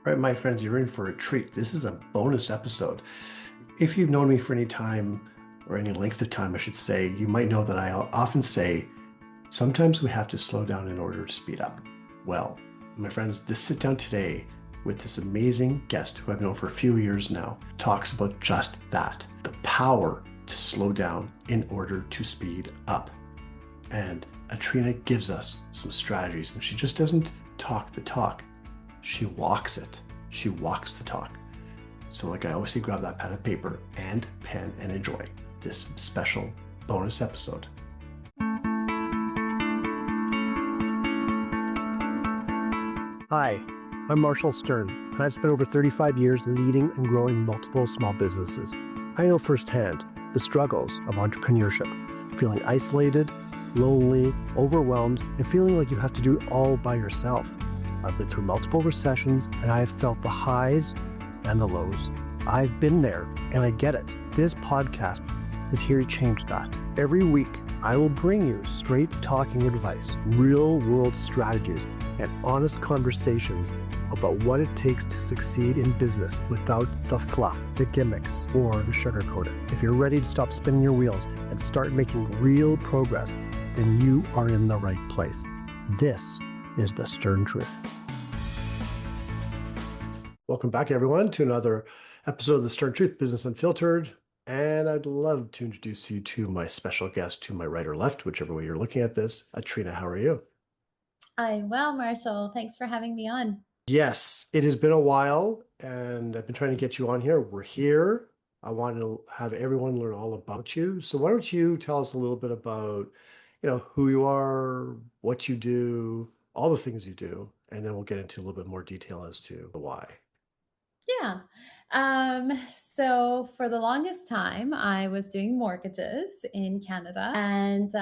All right, my friends, you're in for a treat. This is a bonus episode. If you've known me for any time, or any length of time, I should say, you might know that I often say, sometimes we have to slow down in order to speed up. Well, my friends, this sit down today with this amazing guest who I've known for a few years now talks about just that, the power to slow down in order to speed up. And Atrina gives us some strategies, and she just doesn't talk the talk. She walks it. She walks the talk. So like I always say, grab that pad of paper and pen and enjoy this special bonus episode. Hi, I'm Marshall Stern, and I've spent over 35 years leading and growing multiple small businesses. I know firsthand the struggles of entrepreneurship, feeling isolated, lonely, overwhelmed, and feeling like you have to do it all by yourself. I've been through multiple recessions, and I've felt the highs and the lows. I've been there, and I get it. This podcast is here to change that. Every week, I will bring you straight talking advice, real-world strategies, and honest conversations about what it takes to succeed in business without the fluff, the gimmicks, or the sugarcoating. If you're ready to stop spinning your wheels and start making real progress, then you are in the right place. This is the Stern Truth. Welcome back, everyone, to another episode of the Stern Truth, Business Unfiltered. And I'd love to introduce you to my special guest, to my right or left, whichever way you're looking at this. Atrina, how are you? I'm well, Marshall. Thanks for having me on. Yes, it has been a while, and I've been trying to get you on here. We're here. I want to have everyone learn all about you. So why don't you tell us a little bit about, who you are, what you do, all the things you do, and then we'll get into a little bit more detail as to the why. Yeah. So for the longest time, I was doing mortgages in Canada and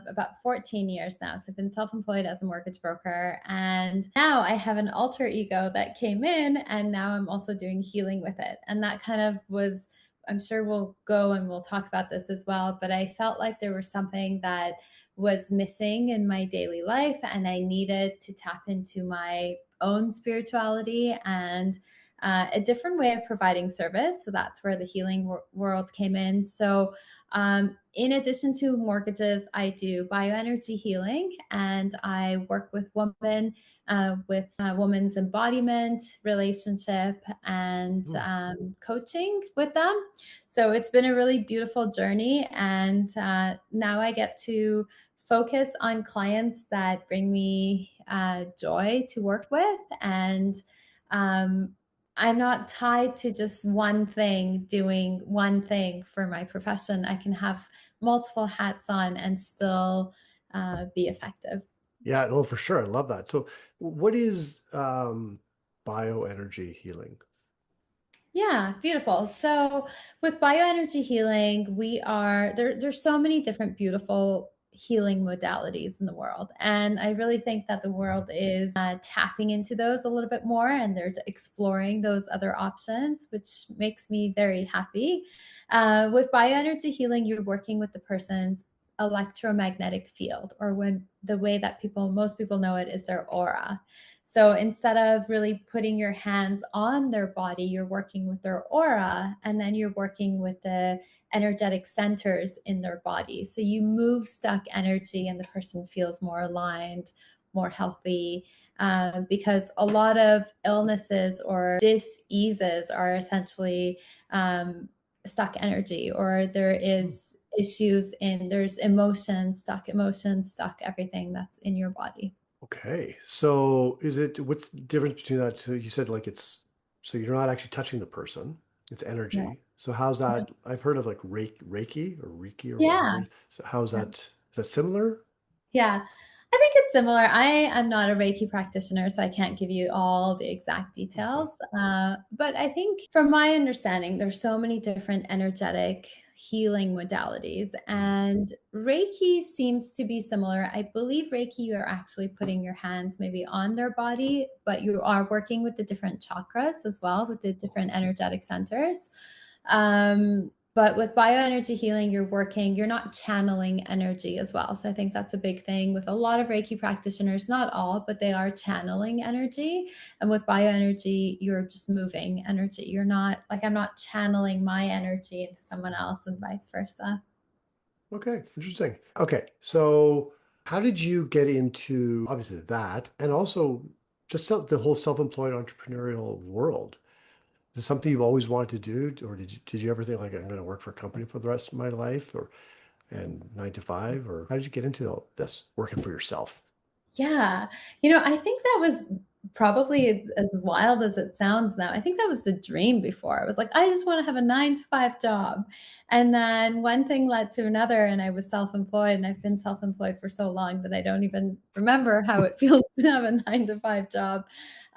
about 14 years now. So I've been self-employed as a mortgage broker. And now I have an alter ego that came in, and now I'm also doing healing with it. And that kind of was, I'm sure we'll go and we'll talk about this as well, but I felt like there was something that was missing in my daily life, and I needed to tap into my own spirituality and a different way of providing service. So that's where the healing world came in. So, in addition to mortgages, I do bioenergy healing, and I work with women with women's embodiment, relationship, and coaching with them. So it's been a really beautiful journey. And now I get to focus on clients that bring me joy to work with. And um, I'm not tied to just one thing, doing one thing for my profession. I can have multiple hats on and still be effective. Yeah, no, for sure. I love that. So what is bioenergy healing? Yeah, beautiful. So with bioenergy healing, there's so many different beautiful healing modalities in the world. And I really think that the world is tapping into those a little bit more, and they're exploring those other options, which makes me very happy. With bioenergy healing, you're working with the person's electromagnetic field, or when the way that most people know it is their aura. So instead of really putting your hands on their body, you're working with their aura, and then you're working with the energetic centers in their body. So you move stuck energy, and the person feels more aligned, more healthy. Because a lot of illnesses or diseases are essentially stuck energy, or there is there's emotions, stuck everything that's in your body. Okay. So what's the difference between that? So you said so you're not actually touching the person, it's Yeah. energy. So how's that? I've heard of like Reiki or Yeah. whatever. So how's Yeah. is that similar? Yeah. I think it's similar. I am not a Reiki practitioner, so I can't give you all the exact Okay. details. But I think, from my understanding, there's so many different energetic healing modalities, Mm. and Reiki seems to be similar. I believe Reiki, you are actually putting your hands maybe on their body, but you are working with the different chakras as well, with the different energetic centers. But with bioenergy healing, you're not channeling energy as well. So I think that's a big thing with a lot of Reiki practitioners, not all, but they are channeling energy. And with bioenergy, you're just moving energy. You're not like, I'm not channeling my energy into someone else and vice versa. Okay, interesting. Okay, so how did you get into obviously that and also just the whole self-employed entrepreneurial world? Is it something you've always wanted to do, or did you ever think like I'm going to work for a company for the rest of my life, or and 9 to 5, or how did you get into this working for yourself? Yeah. I think that was probably as wild as it sounds now. I think that was the dream before. I was like, I just want to have a 9 to 5 job. And then one thing led to another, and I was self employed. And I've been self employed for so long that I don't even remember how it feels to have a 9 to 5 job.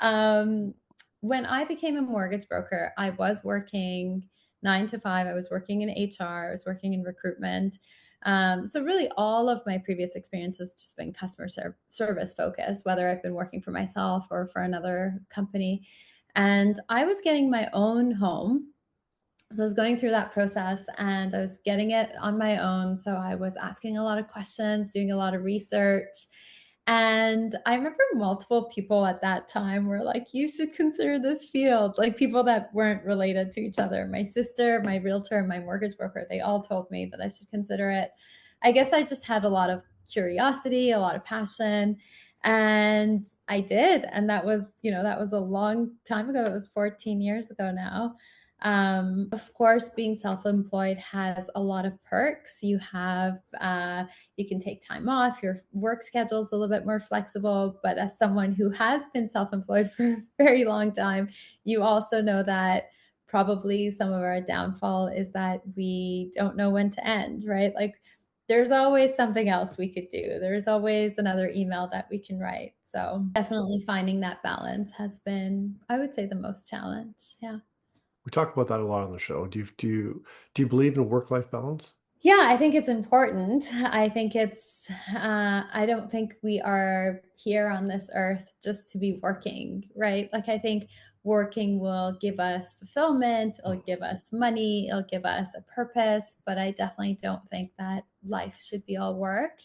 Um, when I became a mortgage broker, I was working 9 to 5. I was working in HR, I was working in recruitment. So really all of my previous experience has just been service focused, whether I've been working for myself or for another company. And I was getting my own home. So I was going through that process and I was getting it on my own. So I was asking a lot of questions, doing a lot of research. And I remember multiple people at that time were like, you should consider this field. Like people that weren't related to each other. My sister, my realtor, and my mortgage broker, they all told me that I should consider it. I guess I just had a lot of curiosity, a lot of passion. And I did. And that was a long time ago. It was 14 years ago now. Of course, being self-employed has a lot of perks. You can take time off. Your work schedule is a little bit more flexible. But as someone who has been self-employed for a very long time, you also know that probably some of our downfall is that we don't know when to end, right? Like there's always something else we could do. There's always another email that we can write. So definitely finding that balance has been, I would say, the most challenge. Yeah. We talk about that a lot on the show. Do you believe in work-life balance? Yeah, I think it's important. I don't think we are here on this earth just to be working, right? Like, I think working will give us fulfillment, it'll give us money, it'll give us a purpose, but I definitely don't think that life should be all work.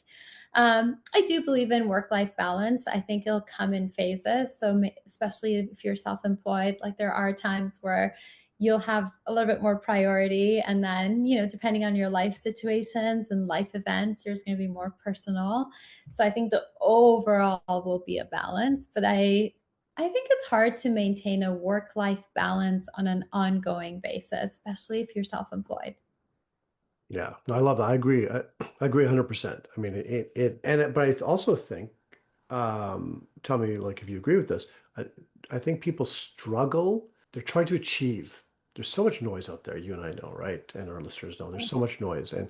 I do believe in work life balance. I think it'll come in phases. So, especially if you're self employed, like, there are times where you'll have a little bit more priority. And then, depending on your life situations and life events, there's going to be more personal. So I think the overall will be a balance, but I think it's hard to maintain a work life balance on an ongoing basis, especially if you're self employed. Yeah, no, I love that. I agree. I agree 100%. I mean, but I also think, tell me like if you agree with this. I think people struggle. They're trying to achieve. There's so much noise out there. You and I know, right? And our listeners know. There's so much noise, and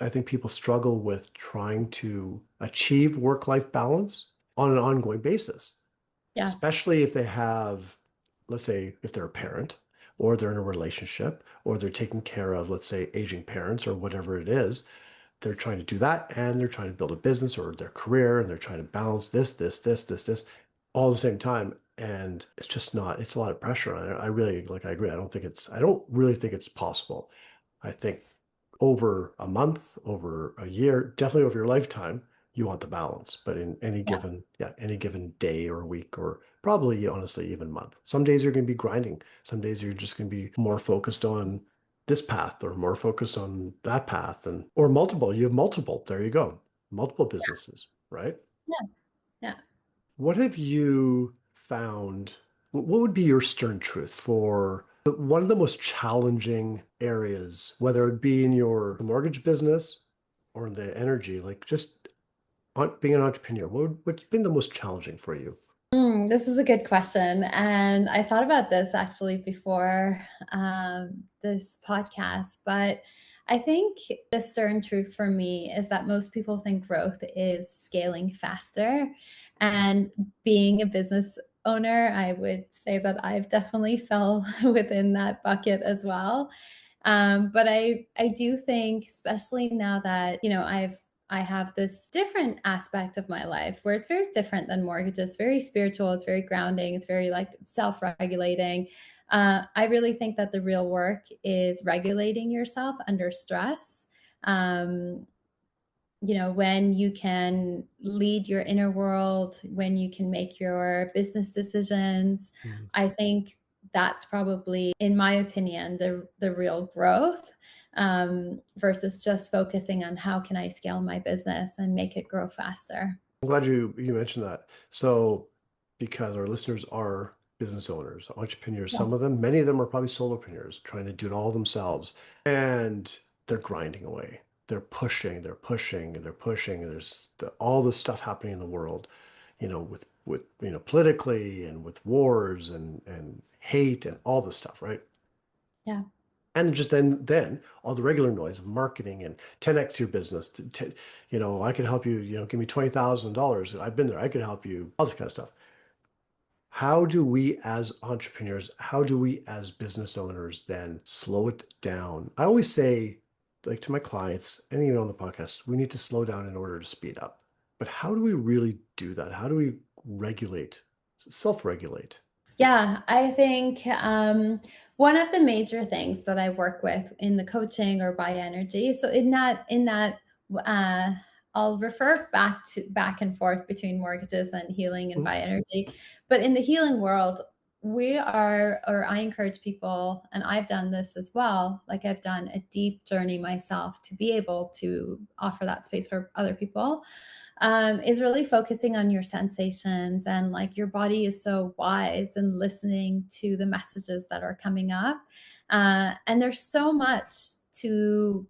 I think people struggle with trying to achieve work-life balance on an ongoing basis, Yeah. especially if they have, let's say, if they're a parent or they're in a relationship or they're taking care of, let's say, aging parents or whatever it is. They're trying to do that and they're trying to build a business or their career and they're trying to balance this all at the same time. And it's just not, it's a lot of pressure. I really, like, I agree. I don't really think it's possible. I think over a month, over a year, definitely over your lifetime, you want the balance. But in any given day or week or probably honestly even month, some days you're going to be grinding. Some days you're just going to be more focused on this path or more focused on that path and or multiple. You have multiple. There you go. Multiple businesses, right? Yeah. Yeah. What have you found? What would be your stern truth for one of the most challenging areas, whether it be in your mortgage business or in the energy, like just being an entrepreneur? What's been the most challenging for you? This is a good question. And I thought about this actually before this podcast, but I think the stern truth for me is that most people think growth is scaling faster. And being a business owner, I would say that I've definitely fell within that bucket as well. But I do think, especially now that, I've I have this different aspect of my life where it's very different than mortgages, very spiritual, it's very grounding, it's very like self-regulating. I really think that the real work is regulating yourself under stress. Um, when you can lead your inner world, when you can make your business decisions, Mhm. I think that's probably, in my opinion, the real growth, versus just focusing on how can I scale my business and make it grow faster. I'm glad you mentioned that. So, because our listeners are business owners, entrepreneurs, Yeah. some of them, many of them are probably solopreneurs trying to do it all themselves, and they're grinding away. They're pushing, they're pushing, and they're pushing, and there's all this stuff happening in the world, with politically and with wars and hate and all this stuff, right? Yeah. And just then all the regular noise of marketing and 10x your business. I can help you, give me $20,000. I've been there. I could help you, all this kind of stuff. How do we as entrepreneurs, how do we as business owners then slow it down? I always say, like to my clients and even on the podcast, we need to slow down in order to speed up. But how do we really do that? How do we regulate, self-regulate? Yeah, I think one of the major things that I work with in the coaching or bioenergy. So in that, uh, I'll refer back and forth between mortgages and healing and Mhm. bioenergy. But in the healing world, I encourage people, and I've done this as well. Like I've done a deep journey myself to be able to offer that space for other people, is really focusing on your sensations, and like your body is so wise and listening to the messages that are coming up. And there's so much to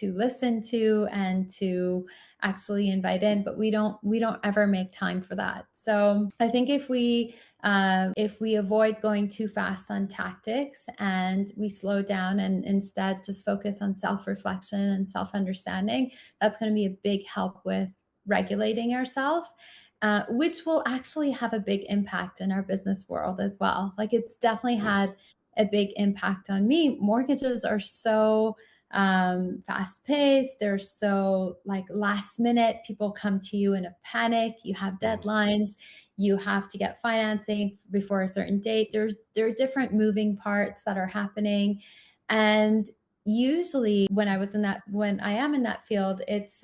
listen to and to actually invite in, but we don't ever make time for that. So I think if we avoid going too fast on tactics and we slow down and instead just focus on self-reflection and self-understanding, that's going to be a big help with regulating ourselves, which will actually have a big impact in our business world as well. Like it's definitely had a big impact on me. Mortgages are so fast paced. They're so like last minute. People come to you in a panic. You have Mhm. deadlines. You have to get financing before a certain date. There are different moving parts that are happening, and usually when I am in that field, it's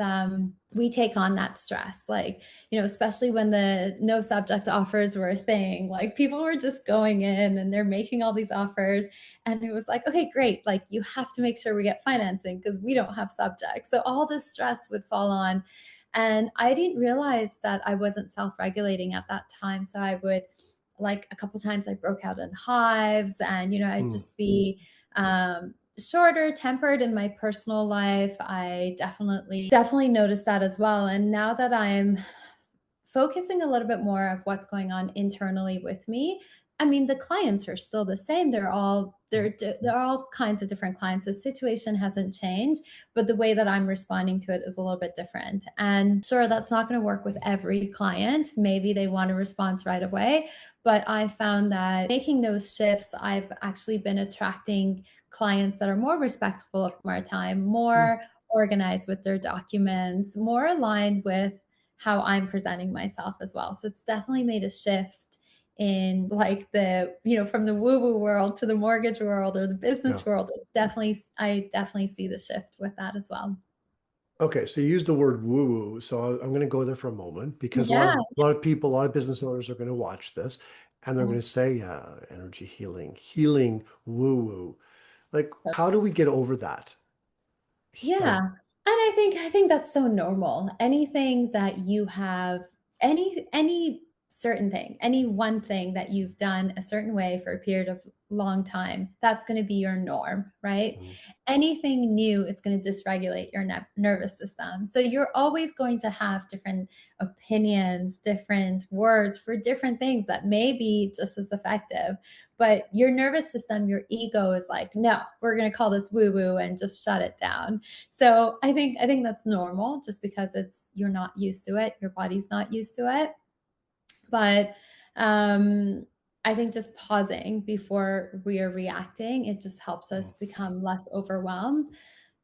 we take on that stress, like, especially when the no subject offers were a thing. Like people were just going in and they're making all these offers, and it was like, okay, great, like you have to make sure we get financing because we don't have subjects. So all this stress would fall on, and I didn't realize that I wasn't self-regulating at that time. So I would, like, a couple times I broke out in hives, and I'd Mm. just be shorter tempered in my personal life. I definitely noticed that as well. And now that I'm focusing a little bit more of what's going on internally with me, I mean, the clients are still the same. They're all kinds of different clients. The situation hasn't changed, but the way that I'm responding to it is a little bit different. And sure, that's not going to work with every client. Maybe they want a response right away, but I found that making those shifts, I've actually been attracting clients that are more respectful of my time, Mm. more organized with their documents, more aligned with how I'm presenting myself as well. So it's definitely made a shift in like from the woo woo world to the mortgage world or the Yeah. business world. I definitely see the shift with that as well. Okay, so you use the word woo-woo, so I'm going to go there for a moment because a lot Yeah. of a lot of people, a lot of business owners are going to watch this, and they're Yeah. going to say, "Yeah, energy healing, healing, woo-woo." Like, how do we get over that? Yeah. Like, And I think that's so normal. Anything that you have, any certain thing, any one thing that you've done a certain way for a period of long time, that's going to be your norm, right? mm, Anything new, it's going to dysregulate your nervous system. So you're always going to have different opinions, different words for different things that may be just as effective. But your nervous system, your ego is like, no, we're going to call this woo woo and just shut it down. So I think that's normal, just because you're not used to it, your body's not used to it. But um I think just pausing before we are reacting, it just helps us mm. become less overwhelmed.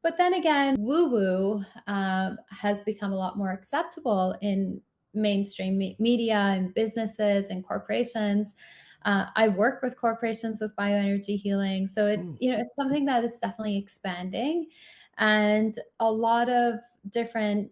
But then again, woo woo has become a lot more acceptable in mainstream media and businesses and corporations. I work with corporations with bioenergy healing, so it's Mm, it's something that is definitely expanding, and a lot of different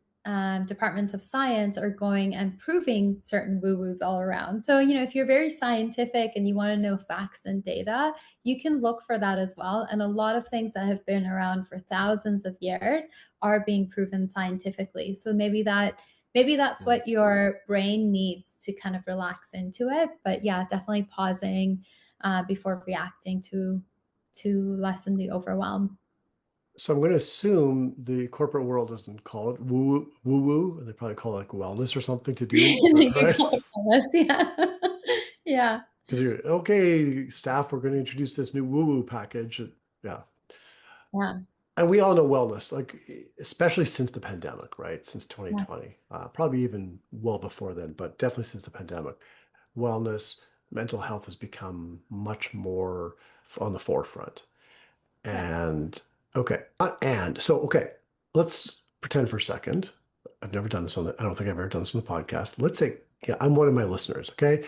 departments of science are going and proving certain woo woos all around. So if you're very scientific and you want to know facts and data, you can look for that as well. And a lot of things that have been around for thousands of years are being proven scientifically. So maybe that's mm. what your brain needs to kind of relax into it. But yeah, definitely pausing before reacting to lessen the overwhelm. So I'm going to assume the corporate world doesn't call it woo woo. They probably call it like wellness or something to do, They do right? call it wellness, yeah. Yeah, Because you're okay, staff, we're going to introduce this new woo woo package. Yeah. yeah, And we all know wellness, like especially since the pandemic, right? Since yeah, 2020, probably even well before then, but definitely since the pandemic, wellness, mental health has become much more on the forefront. yeah, And okay, so okay, let's pretend for a second. I've never done this I don't think I've ever done this on the podcast. Let's say, yeah, I'm one of my listeners, okay?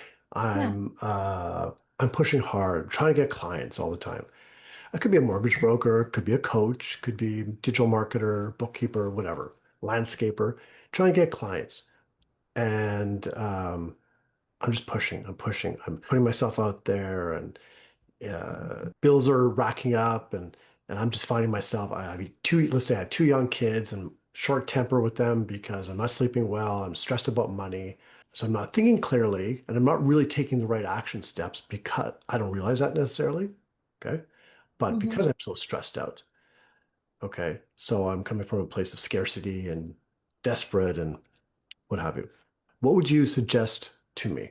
yeah. I'm uh I'm pushing hard, trying to get clients all the time. I could be a mortgage broker, could be a coach, could be digital marketer, bookkeeper, whatever, landscaper, trying to get clients. And I'm just pushing, I'm pushing, I'm putting myself out there, and bills are racking up, and I'm just finding myself, I have two, let's say I have two young kids and short temper with them because I'm not sleeping well, I'm stressed about money. So I'm not thinking clearly, and I'm not really taking the right action steps because I don't realize that necessarily. Okay. But Mhm. because I'm so stressed out, okay, so I'm coming from a place of scarcity and desperate and what have you. What would you suggest to me?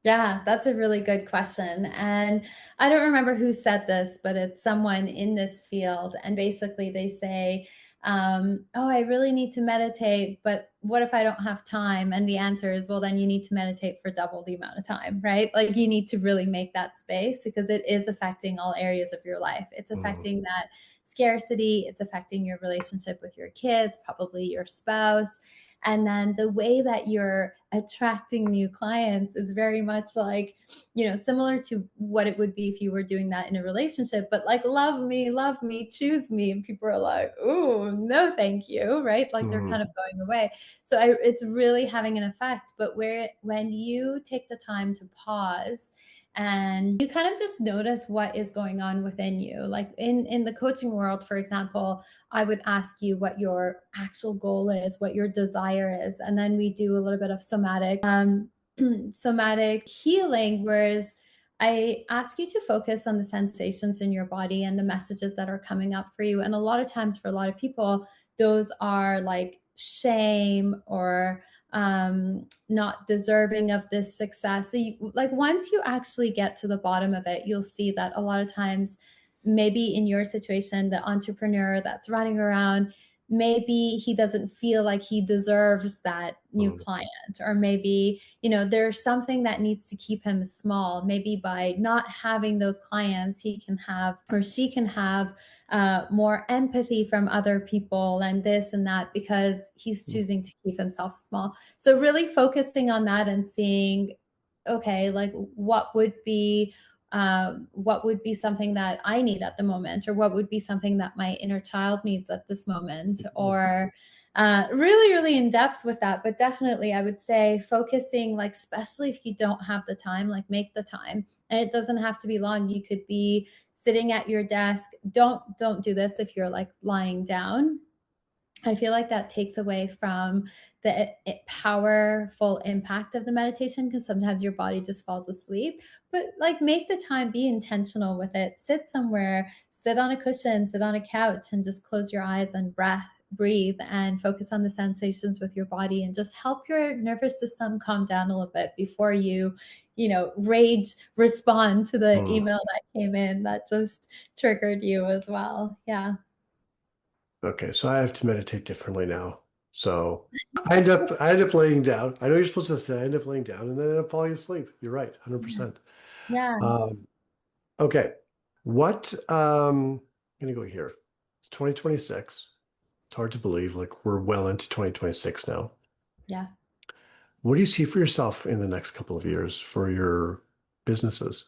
Yeah, that's a really good question. And I don't remember who said this, but it's someone in this field. And basically, they say, oh, I really need to meditate, but what if I don't have time? And the answer is, well, then you need to meditate for double the amount of time, right? Like you need to really make that space because it is affecting all areas of your life. It's Mm, affecting that scarcity, it's affecting your relationship with your kids, probably your spouse. And then the way that you're attracting new clients is very much like, similar to what it would be if you were doing that in a relationship, but like, love me, choose me. And people are like, oh, no, thank you. Right. Like they're mm, kind of going away. So it's really having an effect. But when you take the time to pause and you kind of just notice what is going on within you, like in the coaching world, for example, I would ask you what your actual goal is, what your desire is, and then we do a little bit of somatic healing, whereas I ask you to focus on the sensations in your body and the messages that are coming up for you. And a lot of times, for a lot of people, those are like shame or not deserving of this success. So, like, once you actually get to the bottom of it, you'll see that a lot of times, maybe in your situation, the entrepreneur that's running around, maybe he doesn't feel like he deserves that new mm, client, or maybe there's something that needs to keep him small. Maybe by not having those clients, he can have, or she can have, more empathy from other people and this and that, because he's mm, choosing to keep himself small. So really focusing on that and seeing, okay, like what would be something that I need at the moment, or what would be something that my inner child needs at this moment, mm, or really, really in depth with that. But definitely, I would say focusing, like, especially if you don't have the time, like, make the time. And it doesn't have to be long. You could be sitting at your desk. Don't do this if you're like lying down. I feel like that takes away from the powerful impact of the meditation, because sometimes your body just falls asleep. But like, make the time, be intentional with it. Sit somewhere, sit on a cushion, sit on a couch, and just close your eyes and breathe and focus on the sensations with your body, and just help your nervous system calm down a little bit before rage respond to the mm. email that came in that just triggered you as well. Yeah. Okay, so I have to meditate differently now. So I end up laying down. I know you're supposed to say I end up laying down and then I end up falling asleep. You're right, Yeah. 100%. Yeah. Um, okay. What I'm gonna go here. 2026. It's hard to believe, like we're well into 2026 now. Yeah. What do you see for yourself in the next couple of years for your businesses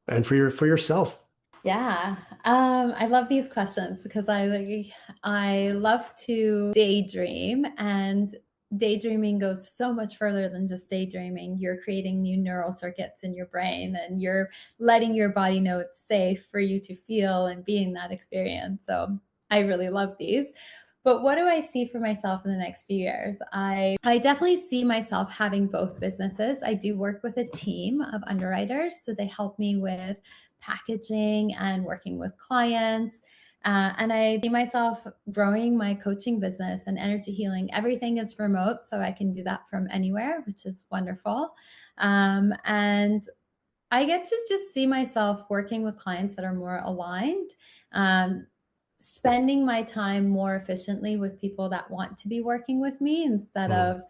and for yourself? Yeah. I love these questions because I love to daydream, and daydreaming goes so much further than just daydreaming. You're creating new neural circuits in your brain, and you're letting your body know it's safe for you to feel and be in that experience. So I really love these. But what do I see for myself in the next few years? I definitely see myself having both businesses. I do work with a team of underwriters, so they help me with packaging and working with clients. And I see myself growing my coaching business and energy healing. Everything is remote, so I can do that from anywhere, which is wonderful. And I get to just see myself working with clients that are more aligned, um, spending my time more efficiently with people that want to be working with me instead Mm, of,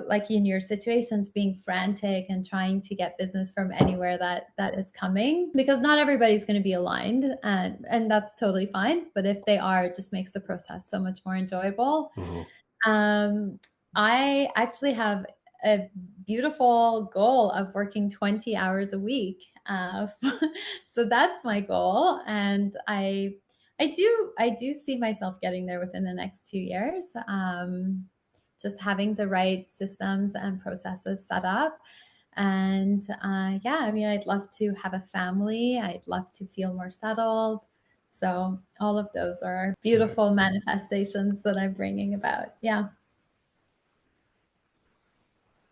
like in your situations, being frantic and trying to get business from anywhere that is coming, because not everybody's going to be aligned, and that's totally fine. But if they are, it just makes the process so much more enjoyable. mhm. um, I actually have a beautiful goal of working 20 hours a week. So that's my goal. And I do see myself getting there within the next 2 years. Just having the right systems and processes set up. And yeah, I mean, I'd love to have a family. I'd love to feel more settled. So all of those are Right. beautiful manifestations that I'm bringing about. Yeah.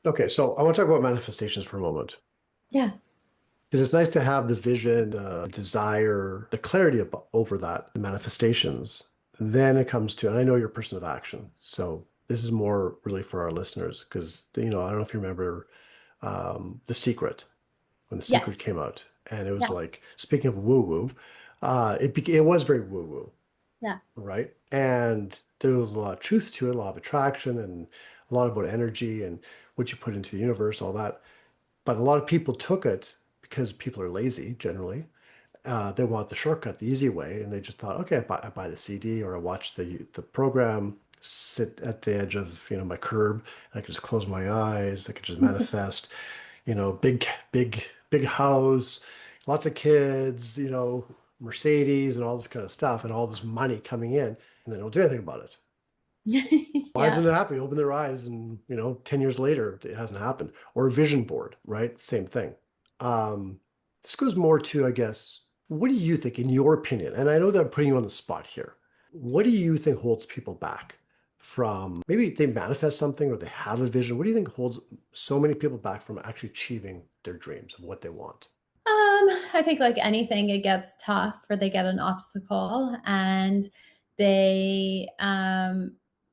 Okay, so I want to talk about manifestations for a moment Yeah. because it's nice to have the vision, the desire, the clarity over that, the manifestations. Then it comes to, and I know you're a person of action, so this is more really for our listeners because I don't know if you remember The Secret when The Secret Yes. came out, and it was Yeah. like speaking of woo woo, it was very woo woo, Yeah. right? And there was a lot of truth to it, a lot of attraction, and a lot about energy and what you put into the universe, all that. But a lot of people took it because people are lazy generally. They want the shortcut, the easy way, and they just thought, okay, I buy the CD or I watch the program, sit at the edge of my curb, and I could just close my eyes, I could just manifest, big house, lots of kids, Mercedes and all this kind of stuff, and all this money coming in, and they don't do anything about it. Why Yeah. isn't it happening? Open their eyes and, 10 years later, it hasn't happened. Or a vision board, right? Same thing. Um, this goes more to, I guess, what do you think, in your opinion? And I know that I'm putting you on the spot here. What do you think holds people back from maybe they manifest something or they have a vision? What do you think holds so many people back from actually achieving their dreams of what they want? I think like anything, it gets tough or they get an obstacle, and they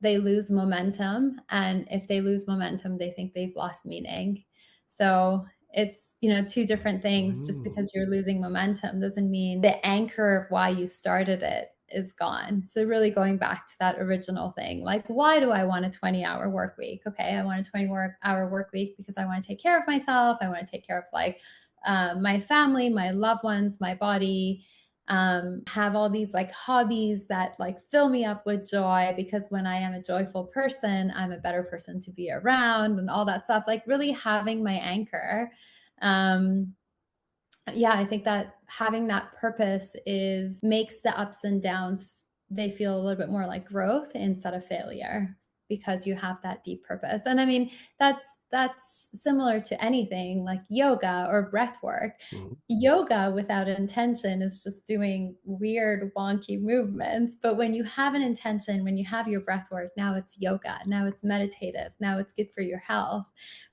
lose momentum. And if they lose momentum, they think they've lost meaning. So it's, two different things. Just Mm, because you're losing momentum doesn't mean the anchor of why you started it is gone. So really going back to that original thing, like, why do I want a 20-hour work week? Okay, I want a 20-hour work week because I want to take care of myself. I want to take care of like my family, my loved ones, my body. Have all these like hobbies that like fill me up with joy, because when I am a joyful person, I'm a better person to be around and all that stuff. Like really having my anchor. Um, yeah, I think that having that purpose is makes the ups and downs, they feel a little bit more like growth instead of failure, because you have that deep purpose. And I mean, that's similar to anything like yoga or breath work. mm, Yoga without intention is just doing weird wonky movements, but when you have an intention, when you have your breath work, now it's yoga, now it's meditative, now it's good for your health.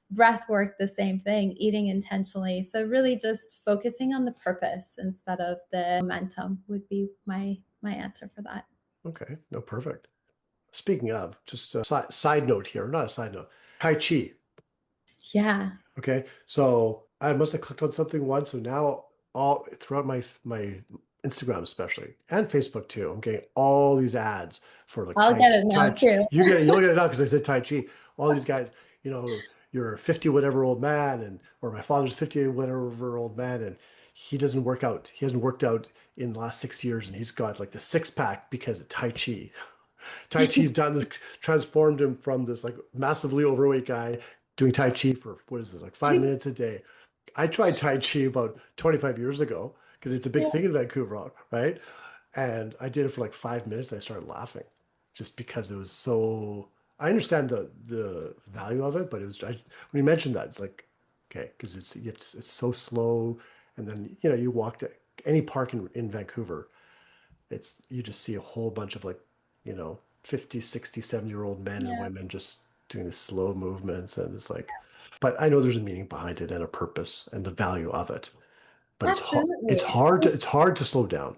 Breath work, the same thing, eating intentionally. So really just focusing on the purpose instead of the momentum would be my answer for that. okay, no, perfect. Speaking of, just a side note here, not a side note, Tai Chi. Yeah. Okay, so I must have clicked on something once, so now all throughout my Instagram especially and Facebook too, I'm getting all these ads for like I'll get it now too. You'll get it now because I said Tai Chi. All these guys, you're a 50 whatever old man, and or my father's 50 whatever old man, and he doesn't work out. He hasn't worked out in the last 6 years, and he's got like the six pack because of Tai Chi. Tai Chi's done transformed him from this like massively overweight guy doing Tai Chi for what is it, like 5 minutes a day. I tried Tai Chi about 25 years ago because it's a big Yeah, thing in Vancouver, right? And I did it for like 5 minutes. And I started laughing just because it was so. I understand the value of it, but it was when you mentioned that it's like okay because it's so slow, and then you walk to any park in Vancouver, it's you just see a whole bunch of like 50, 60, 70-year-old men and yeah, women just doing the slow movements, and it's like, but I know there's a meaning behind it and a purpose and the value of it, but it's absolutely. hard to slow down.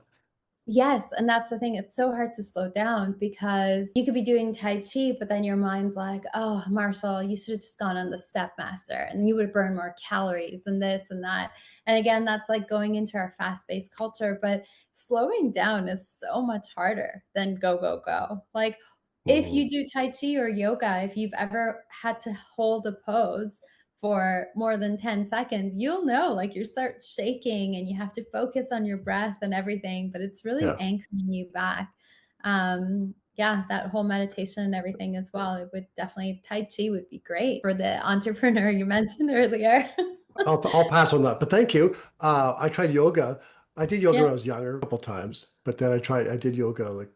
Yes, and that's the thing. It's so hard to slow down because you could be doing Tai Chi, but then your mind's like, oh, Marshall, you should have just gone on the Step Master and you would burn more calories and this and that. And again, that's like going into our fast paced culture, but slowing down is so much harder than go, go, go. Like if Mhm. you do Tai Chi or yoga, if you've ever had to hold a pose, for more than 10 seconds, you'll know like you start shaking and you have to focus on your breath and everything, but it's really Yeah. anchoring you back. Yeah, that whole meditation and everything as well. It would definitely, Tai Chi would be great for the entrepreneur you mentioned earlier. I'll pass on that, but thank you. I tried yoga. I did yoga Yeah. when I was younger a couple times, but then I did yoga like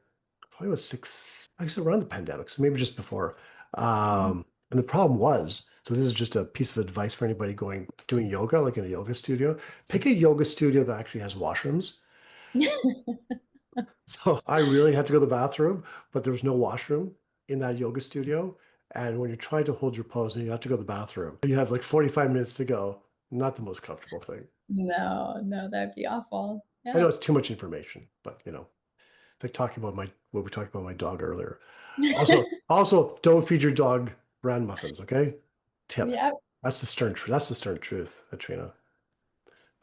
probably was actually around the pandemic, so maybe just before. And the problem was, so this is just a piece of advice for anybody doing yoga, like in a yoga studio. Pick a yoga studio that actually has washrooms. So I really had to go to the bathroom, but there was no washroom in that yoga studio. And when you're trying to hold your pose and you have to go to the bathroom, you have like 45 minutes to go. Not the most comfortable thing. No, no, that'd be awful. I know Yeah. it's too much information, but like talking about my what we talked about my dog earlier. Also, don't feed your dog bran muffins, okay? Tip. Yep. That's the stern truth, Atrina.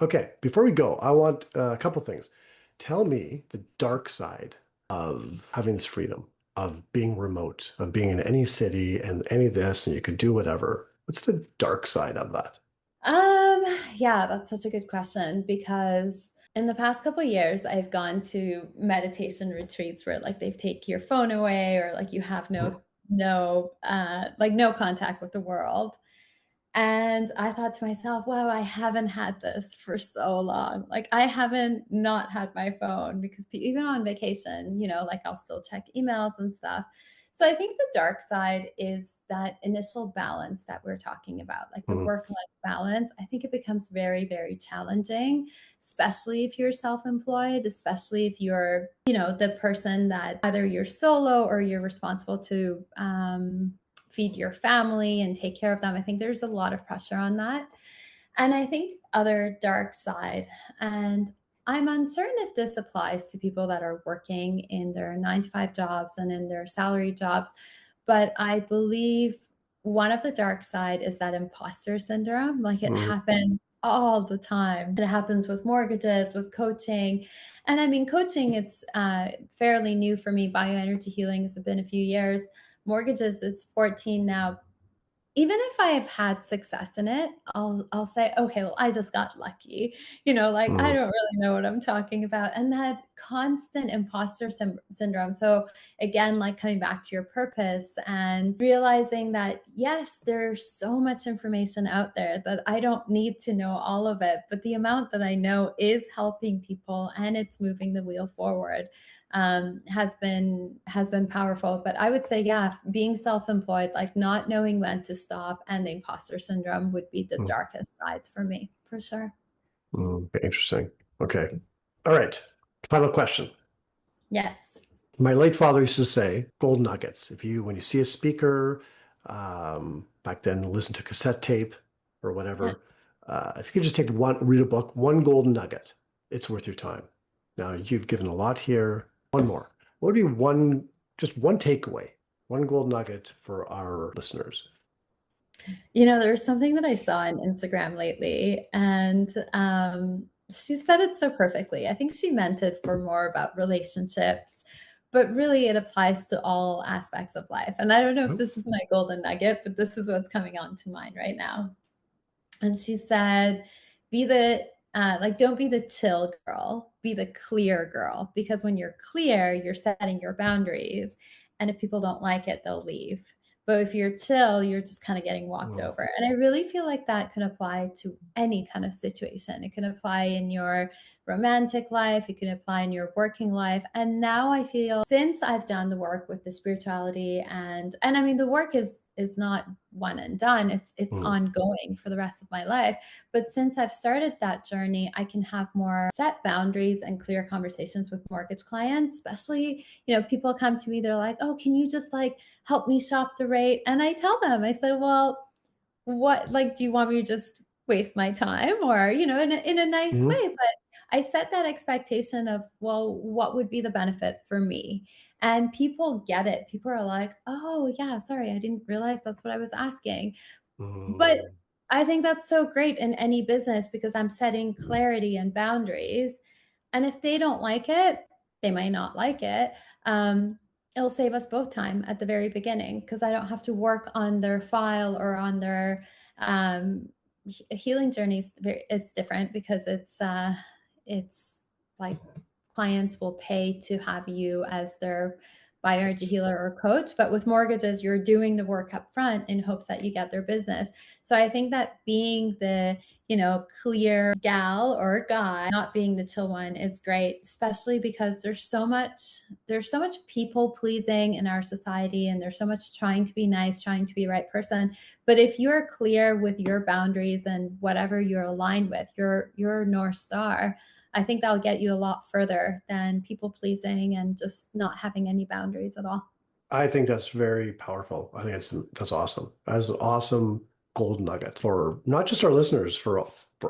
Okay, before we go, I want a couple things. Tell me the dark side of having this freedom, of being remote, of being in any city and any this, and you could do whatever. What's the dark side of that? Um, yeah, that's such a good question because in the past couple of years, I've gone to meditation retreats where like they've taken your phone away or like you have no contact with the world. And I thought to myself, wow, I haven't had this for so long. Like, I haven't not had my phone because even on vacation, like I'll still check emails and stuff. So I think the dark side is that initial balance that we're talking about, like the Mhm, work life balance. I think it becomes very, very challenging, especially if you're self employed, especially if you're, the person that either you're solo or you're responsible to feed your family and take care of them. I think there's a lot of pressure on that. And I think the other dark side, and I'm uncertain if this applies to people that are working in their 9 to 5 jobs and in their salary jobs, but I believe one of the dark side is that imposter syndrome. Like it mhm, happens all the time. It happens with mortgages, with coaching. And I mean, coaching, it's fairly new for me. Bioenergy healing, it's been a few years. Mortgages, it's 14 now. Even if I have had success in it, I'll say, "Okay, well, I just got lucky." Like, I mhm, don't really know what I'm talking about, and that constant imposter syndrome. So, again, like, coming back to your purpose and realizing that, yes, there's so much information out there that I don't need to know all of it, but the amount that I know is helping people and it's moving the wheel forward has been powerful. But I would say, yeah, being self-employed, like not knowing when to stop, and the imposter syndrome would be the mhm, darkest sides for me, for sure. okay, interesting. Okay. All right. Final question. Yes. My late father used to say, gold nuggets. When you see a speaker, back then, listen to cassette tape or Yeah. whatever, if you could just read a book, one golden nugget, it's worth your time. Now, you've given a lot here. One more. What would be just one takeaway, one gold nugget for our listeners? There's something that I saw on Instagram lately, and she said it so perfectly. I think she meant it for more about relationships, but really it applies to all aspects of life. And I don't know if Oh, this is my golden nugget, but this is what's coming on to mind right now. And she said, be the Like, don't be the chill girl, be the clear girl. Because when you're clear, you're setting your boundaries. And if people don't like it, they'll leave. But if you're chill, you're just kind of getting walked Mm, over. And I really feel like that can apply to any kind of situation. It can apply in your romantic life, it can apply in your working life. And now I feel, since I've done the work with the spirituality, and I mean the work is not one and done. It's mm, ongoing for the rest of my life. But since I've started that journey, I can have more set boundaries and clear conversations with mortgage clients, especially, people come to me, they're like, "Oh, can you just like help me shop the rate?" And I tell them, I say, "Well, what, like, do you want me to just waste my time, or, in a nice mhm, way?" But I set that expectation of, well, what would be the benefit for me? And people get it. People are like, "Oh, yeah, sorry, I didn't realize that's what I was asking." But mm, I think that's so great in any business because I'm setting clarity and boundaries. And if they don't like it, they might not like it. Um, it'll save us both time at the very beginning because I don't have to work on their file or on their um, healing journeys. It's different because it's like clients will pay to have you as their bioenergy yes. healer or coach. But with mortgages, you're doing the work up front in hopes that you get their business. So I think that being the clear gal or guy, not being the chill one is great, especially because there's so much people pleasing in our society, and there's so much trying to be nice, trying to be the right person. But if you're clear with your boundaries and whatever you're aligned with, your North Star, I think that'll get you a lot further than people pleasing and just not having any boundaries at all. I think that's very powerful. I think that's awesome. That's an awesome gold nugget for not just our listeners, for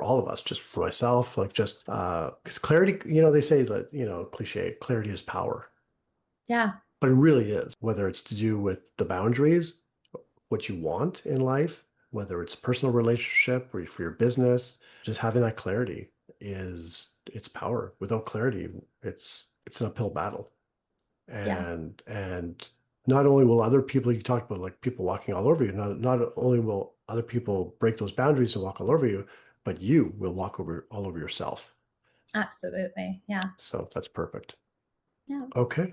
all of us, just for myself, like just because clarity, they say that, cliche, clarity is power. Yeah, But it really is, whether it's to do with the boundaries, what you want in life, whether it's personal relationship or for your business, just having that clarity it's power. Without clarity, it's an uphill battle. yeah, And not only will other people, you talked about like people walking all over you, not only will other people break those boundaries and walk all over you, but you will walk over all over yourself. absolutely. Yeah. So that's perfect. Yeah. Okay.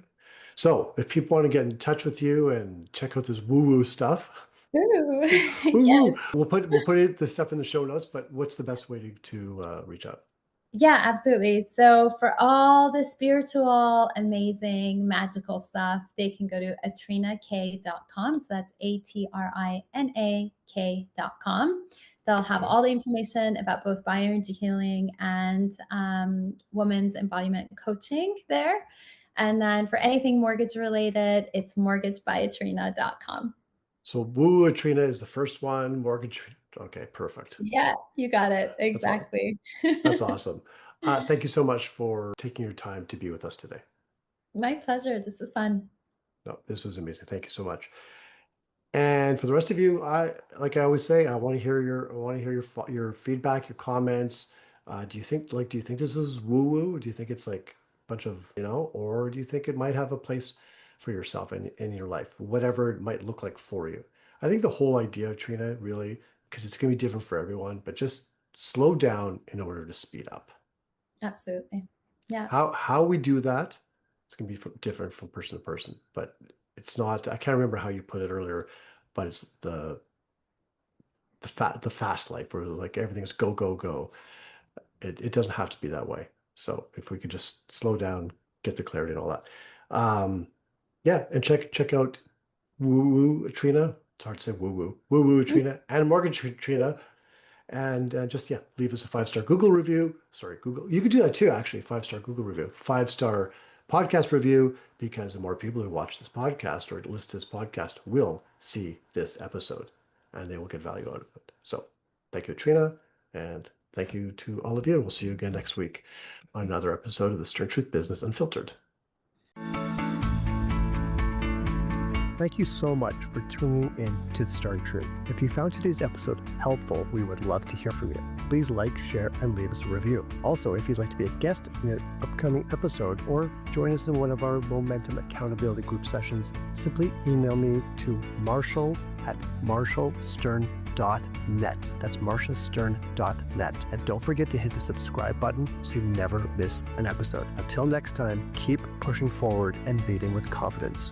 So if people want to get in touch with you and check out this woo-woo stuff, Ooh. woo-woo, Yes. we'll put the stuff in the show notes, but what's the best way to reach out? Yeah, absolutely. So for all the spiritual, amazing, magical stuff, they can go to atrinaK.com. So that's ATRINAK.com. They'll have Okay. all the information about both bioenergy healing and women's embodiment coaching there. And then for anything mortgage related, it's mortgagebyatrina.com. So woo Atrina is the first one, mortgage. Okay, perfect. Yeah, you got it. That's all. Exactly. That's awesome. Thank you so much for taking your time to be with us today. My pleasure. This was fun. No, this was amazing. Thank you so much. And for the rest of you, like I always say, I want to hear your feedback, your comments. Do you think this is woo woo? Do you think it's like a bunch of, or do you think it might have a place for yourself in your life, whatever it might look like for you? I think the whole idea, Trina, really, because it's going to be different for everyone, but just slow down in order to speed up. Absolutely. Yeah. How we do that, it's going to be different from person to person, but it's not, I can't remember how you put it earlier, but it's the fast life where like everything's go, go, go. It doesn't have to be that way. So if we could just slow down, get the clarity and all that. Yeah, and check out Woo Woo Trina. It's hard to say Woo Woo Trina and Mortgage Trina. And just, yeah, leave us a 5-star Google review. Sorry, Google. You could do that too, actually. 5-star Google review, 5-star podcast review, because the more people who watch this podcast or listen to this podcast will see this episode and they will get value out of it. So thank you, Trina. And thank you to all of you. And we'll see you again next week on another episode of the Stern Truth Business Unfiltered. Thank you so much for tuning in to The Stern Truth. If you found today's episode helpful, we would love to hear from you. Please like, share, and leave us a review. Also, if you'd like to be a guest in an upcoming episode or join us in one of our Momentum Accountability Group sessions, simply email me to marshall@marshallstern.com. That's marshallstern.net. And don't forget to hit the subscribe button so you never miss an episode. Until next time, keep pushing forward and leading with confidence.